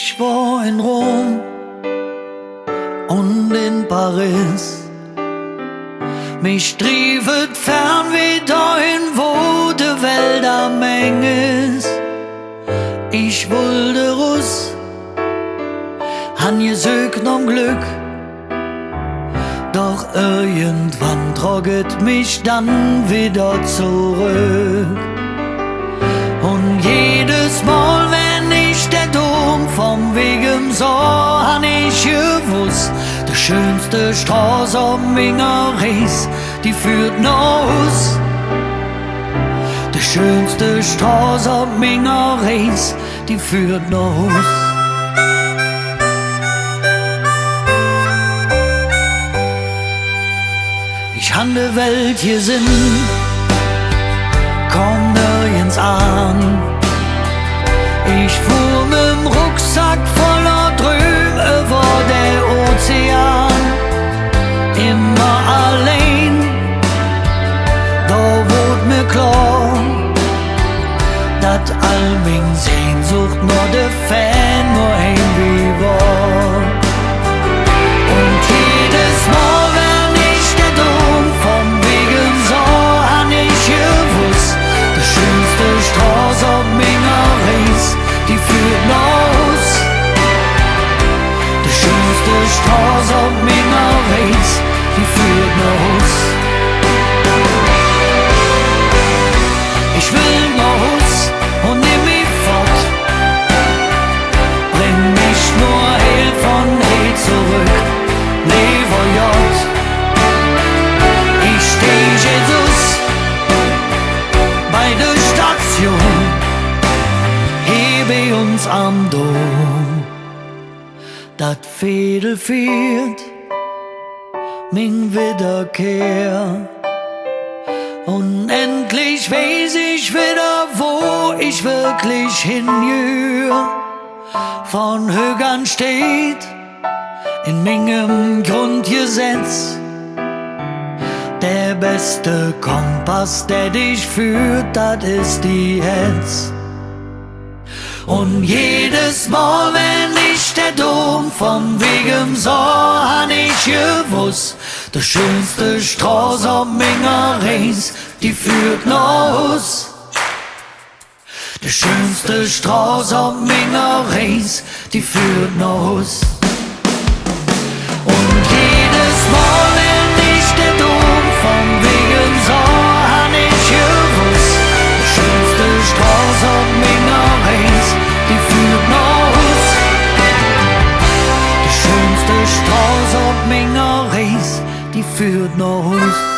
Ich war in Rom und in Paris. Mich triefet Fernweh dahin, wo de Welt am eng ist. Ich wollte Russ, han gesögt um Glück. Doch irgendwann trocket mich dann wieder zurück. Und jedes Mal, wenn ich der Dom vom Wegen sah, han ich gewusst, die schönste Straße am Mingeries, die führt nach Hus. Die schönste Straße am Mingeries, die führt nach Hus. Ich han de Welt hier sind, komm nirgends an. Ich fuhr mit'm Rucksack voller Träume über der Ozean. Immer allein, da wurde mir klar, dat all min Sehnsucht nur de Fan nur irgendwie war. Und jedes Mal, wenn ich der Dom vom Wegen sah, han ich gewusst, die schönste Straße auf Mingeries, die führt nach Hus. Die schönste Straße auf Mingeries, die führt nach Hus. Ich will nach Hus und nimm mich fort, bring mich nur heil von hier zurück, Lever J. Ich steh Jesus bei der Station, hebe uns am Dom, dat Fädel fehlt, min Wiederkehr. Und endlich weiß ich wieder, wo ich wirklich hingehör. Von Högern steht in mingem Grundgesetz, der beste Kompass, der dich führt, das ist die Hetz. Und jedes Mal, wenn ich der Dom vom Wegen sah, han ich gewusst, die schönste Straße am Mingeries, die führt nach Hus. Die schönste Straße am Mingeries, die führt nach Hus. Und jedes Mal, wenn ich der Dom vom Wegen sah, han ich gewusst, die schönste Straße am Mingeries, die führt nach Hus. Die schönste Straße am Mingeries, die führt nach Hus.